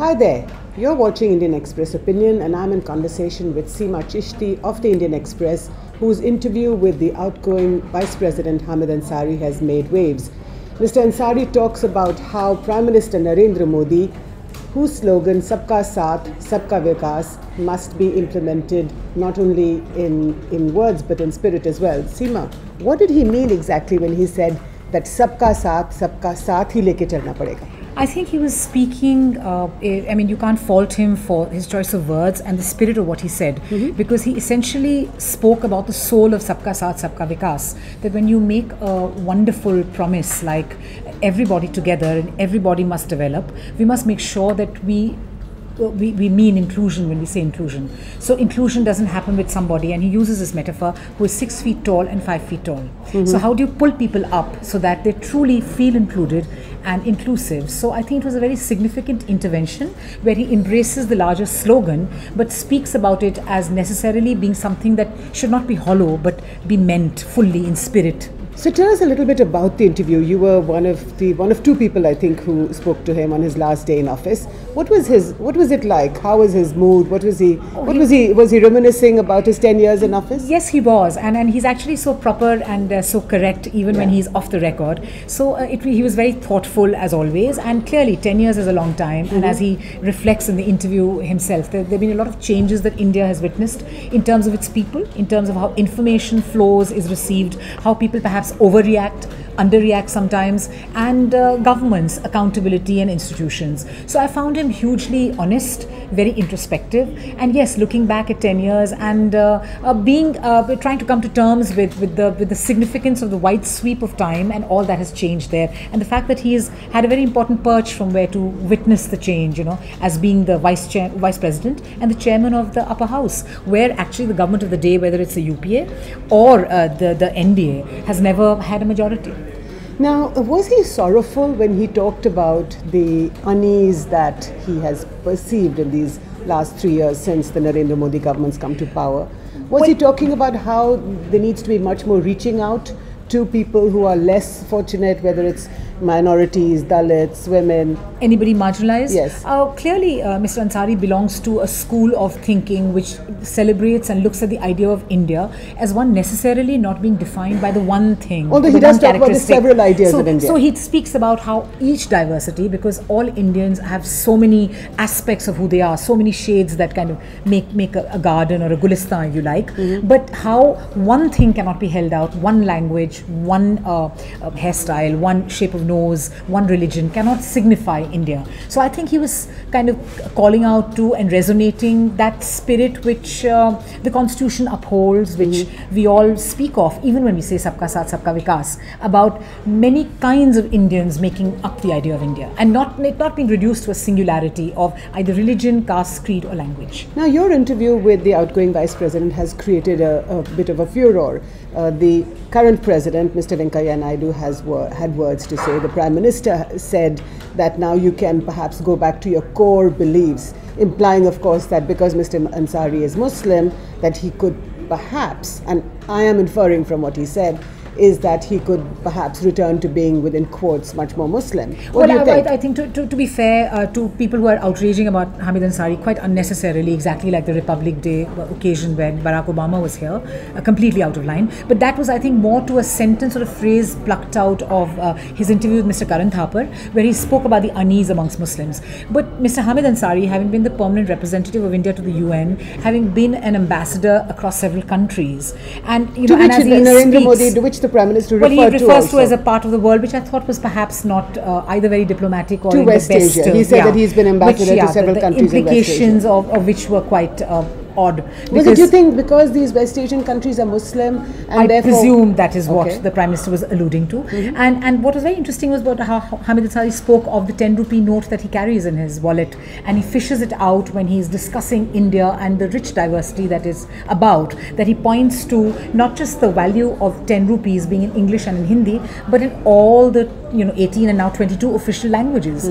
Hi there, you're watching Indian Express Opinion and I'm in conversation with Seema Chishti of the Indian Express, whose interview with the outgoing Vice-President Hamid Ansari has made waves. Mr. Ansari talks about how Prime Minister Narendra Modi, whose slogan Sabka Saath, Sabka Vikas must be implemented not only in words but in spirit as well. Seema, what did he mean exactly when he said that Sabka Saath hi leke chalna padega? I think he was speaking, you can't fault him for his choice of words and the spirit of what he said, because he essentially spoke about the soul of Sabka Saath, Sabka Vikas, that when you make a wonderful promise like everybody together and everybody must develop, we must make sure that we mean inclusion when we say inclusion. So inclusion doesn't happen with somebody, and he uses this metaphor, who is 6 feet tall and 5 feet tall. So how do you pull people up so that they truly feel included and inclusive? So I think it was a very significant intervention where he embraces the larger slogan but speaks about it as necessarily being something that should not be hollow but be meant fully in spirit. So tell us a little bit about the interview. You were one of two people, I think, who spoke to him on his last day in office. What was it like? How was his mood? Was he reminiscing about his 10 years in office? Yes, he was, and he's actually so proper and so correct even when he's off the record. So he was very thoughtful as always, and clearly 10 years is a long time. And as he reflects in the interview himself, there have been a lot of changes that India has witnessed in terms of its people, in terms of how information flows, is received, how people perhaps overreact, underreact sometimes, and governments, accountability and institutions. So I found him hugely honest, very introspective, and yes, looking back at 10 years and trying to come to terms with the significance of the wide sweep of time and all that has changed there, and the fact that he has had a very important perch from where to witness the change, as being the vice president and the chairman of the upper house, where actually the government of the day, whether it's the UPA or the NDA, has never had a majority. Now, was he sorrowful when he talked about the unease that he has perceived in these last 3 years since the Narendra Modi government's come to power? Was he talking about how there needs to be much more reaching out to people who are less fortunate, whether it's minorities, Dalits, women? Anybody marginalized? Yes. Clearly, Mr. Ansari belongs to a school of thinking which celebrates and looks at the idea of India as one necessarily not being defined by the one thing. Although he does talk about the several ideas of India. So he speaks about how each diversity, because all Indians have so many aspects of who they are, so many shades that kind of make a garden or a gulistan, if you like, but how one thing cannot be held out, one language, one hairstyle, one shape of nose, one religion cannot signify India. So I think he was kind of calling out to and resonating that spirit which the Constitution upholds, which we all speak of, even when we say Sabka Saath, Sabka Vikas, about many kinds of Indians making up the idea of India, and not being reduced to a singularity of either religion, caste, creed or language. Now, your interview with the outgoing Vice President has created a bit of a furore. The current President, Mr. Venkaiah Naidu, had words to say. The Prime Minister said that now you can perhaps go back to your core beliefs, implying, of course, that because Mr. Ansari is Muslim, that he could perhaps, and I am inferring from what he said, is that he could perhaps return to being, within quotes, much more Muslim. What do you think? I think to be fair to people who are outraging about Hamid Ansari quite unnecessarily, exactly like the Republic Day occasion when Barack Obama was here, completely out of line. But that was, I think, more to a sentence or a phrase plucked out of his interview with Mr. Karan Thapar, where he spoke about the unease amongst Muslims. But Mr. Hamid Ansari, having been the permanent representative of India to the UN, having been an ambassador across several countries, and to which the Prime Minister refers to as a part of the world, which I thought was perhaps not either very diplomatic or to in West the best. Asia. He said that he's been ambassador to several countries in West Asia. The implications of which were quite odd. Was it, you think, because these West Asian countries are Muslim, and I presume that is what the Prime Minister was alluding to. And what was very interesting was about how Hamid Ansari spoke of the 10 rupee note that he carries in his wallet, and he fishes it out when he's discussing India and the rich diversity that is about, that he points to not just the value of 10 rupees being in English and in Hindi, but in all the 18 and now 22 official languages,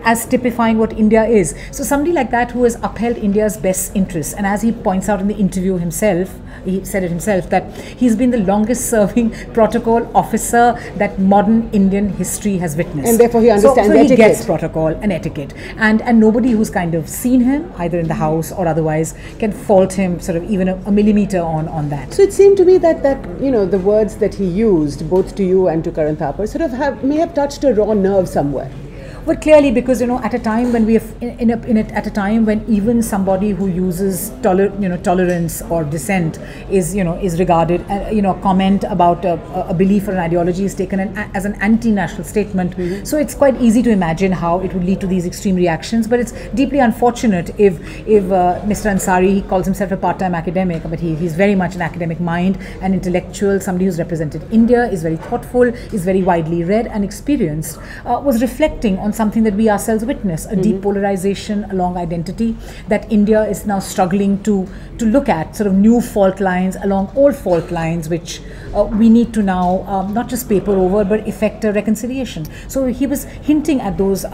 as typifying what India is. So somebody like that who has upheld India's best interests, and as he points out in the interview himself, he said it himself, that he's been the longest serving protocol officer that modern Indian history has witnessed. And therefore he understands so etiquette. He gets protocol and etiquette. And nobody who's kind of seen him, either in the House or otherwise, can fault him sort of even a millimeter on that. So it seemed to me that the words that he used, both to you and to Karan Thapar, sort of may have touched a raw nerve somewhere. But clearly, because at a time when we have at a time when even somebody who uses tolerance or dissent is regarded, a comment about a belief or an ideology is taken as an anti-national statement. Mm-hmm. So it's quite easy to imagine how it would lead to these extreme reactions. But it's deeply unfortunate if Mr. Ansari, he calls himself a part-time academic, but he's very much an academic mind, an intellectual, somebody who's represented India, is very thoughtful, is very widely read and experienced, was reflecting on something that we ourselves witness, a deep polarization along identity that India is now struggling to look at, sort of new fault lines along old fault lines, which we need to now not just paper over but effect a reconciliation. So he was hinting at those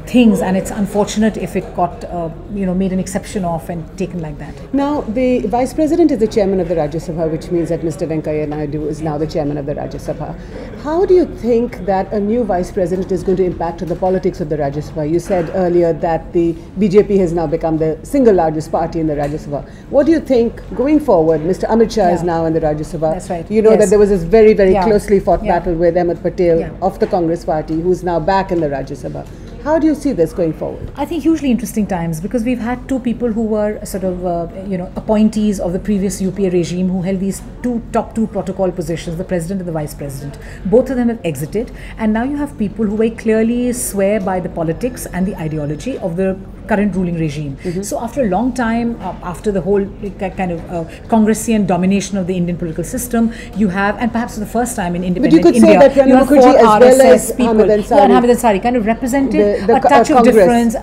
things, and it's unfortunate if it got made an exception of and taken like that. Now the Vice President is the chairman of the Rajya Sabha, which means that Mr. Venkaiah Naidu is now the chairman of the Rajya Sabha. How do you think that a new Vice President is going to impact on the politics of the Rajya Sabha? You said earlier that the BJP has now become the single largest party in the Rajya Sabha. What do you think going forward? Mr. Amit Shah is now in the Rajya Sabha. That's right. You know that there was this very, very closely fought battle with Ahmed Patel of the Congress party, who's now back in the Rajya Sabha. How do you see this going forward? I think hugely interesting times, because we've had two people who were sort of appointees of the previous UPA regime who held these top two protocol positions, the president and the vice president. Both of them have exited, and now you have people who very clearly swear by the politics and the ideology of the current ruling regime. So after a long time, after the whole kind of Congressian domination of the Indian political system, you have, and perhaps for the first time in independent India, say that Ranil Mukherjee as well as people, and Hamid Ansari kind of represented a touch of difference,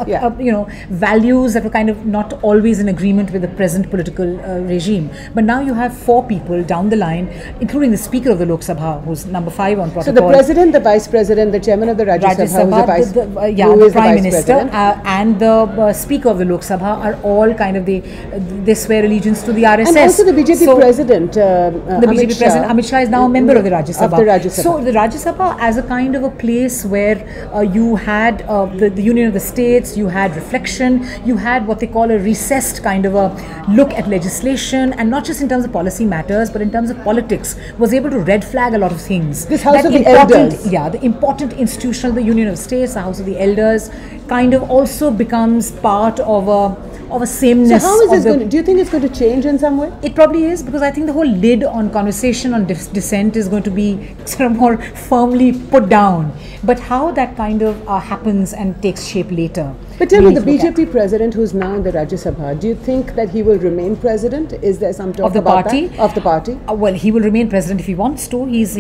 values that were kind of not always in agreement with the present political regime. But now you have four people down the line, including the Speaker of the Lok Sabha, who's number 5 on protocol. So the President, the Vice President, the Chairman of the Rajya Sabha, the Prime Minister, and the Speaker of the Lok Sabha are all kind of they swear allegiance to the RSS. And also the BJP President, BJP President Amit Shah is now a member of the Rajya Sabha. So the Rajya Sabha as a kind of a place where you had the Union of the States, you had reflection, you had what they call a recessed kind of a look at legislation, and not just in terms of policy matters, but in terms of politics, was able to red flag a lot of things. This House of the Elders. Yeah, the important institution of the Union of States, the House of the Elders, kind of also becomes part of a sameness. So how is this going to, do you think it's going to change in some way? It probably is, because I think the whole lid on conversation on dissent is going to be sort of more firmly put down. But how that kind of happens and takes shape later. But tell me, the BJP president who's now in the Rajya Sabha, do you think that he will remain president? Is there some talk about that? Of the party? Well, he will remain president if he wants to. He's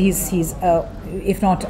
if not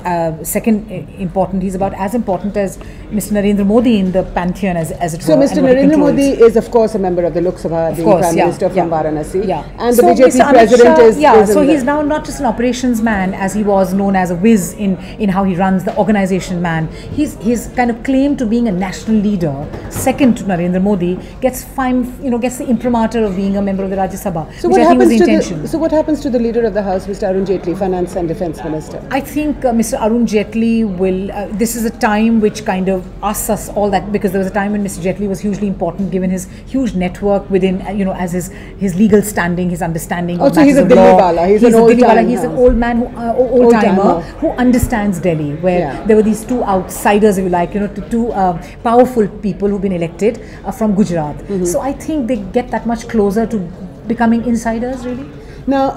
second important, he's about as important as Mr. Narendra Modi in the pantheon as it were. So Mr. Narendra Modi is of course a member of the Lok Sabha, being Prime Minister from Varanasi. And the BJP president is so he's now not just an operations man, as he was known as a whiz in how he runs the organization man. He's kind of claimed to being a national leader, second to Narendra Modi, gets the imprimatur of being a member of the Rajya Sabha, so which I think was the intention. So what happens to the leader of the House, Mr. Arun Jaitley, Finance and Defence Minister? I think Mr. Arun Jaitley will, this is a time which kind of asks us all that, because there was a time when Mr. Jaitley was hugely important given his huge network within, as his legal standing, his understanding of matters of law. He's an old man, old-timer who understands Delhi, where there were these two outsiders, if you like, two powerful people who've been elected from Gujarat. So I think they get that much closer to becoming insiders, really. Now,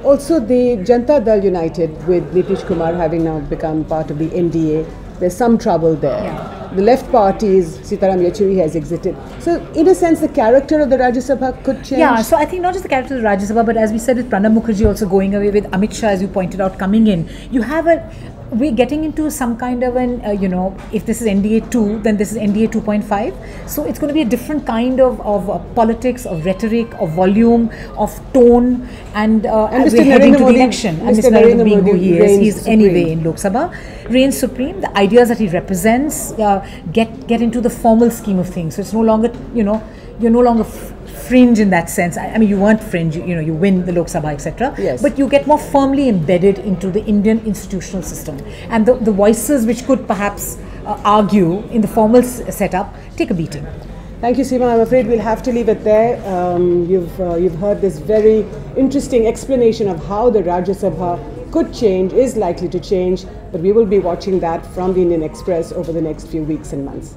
also the Janata Dal United, with Nitish Kumar having now become part of the NDA, there's some trouble there. The left parties, Sitaram Yechuri has exited. So, in a sense, the character of the Rajya Sabha could change? Yeah, so I think not just the character of the Rajya Sabha, but as we said with Pranab Mukherjee also going away, with Amit Shah, as you pointed out, coming in, you have we're getting into some kind of an, if this is NDA 2, then this is NDA 2.5. So it's going to be a different kind of politics, of rhetoric, of volume, of tone, and as we're heading to the election. And Mr. Narendra Modi being who he is, he's anyway in Lok Sabha, reigns supreme. The ideas that he represents get into the formal scheme of things. So it's no longer, you're no longer fringe in that sense. I mean, you weren't fringe, you win the Lok Sabha, etc. Yes. But you get more firmly embedded into the Indian institutional system. And the voices which could perhaps argue in the formal setup take a beating. Thank you, Seema. I'm afraid we'll have to leave it there. You've heard this very interesting explanation of how the Rajya Sabha could change, is likely to change, but we will be watching that from the Indian Express over the next few weeks and months.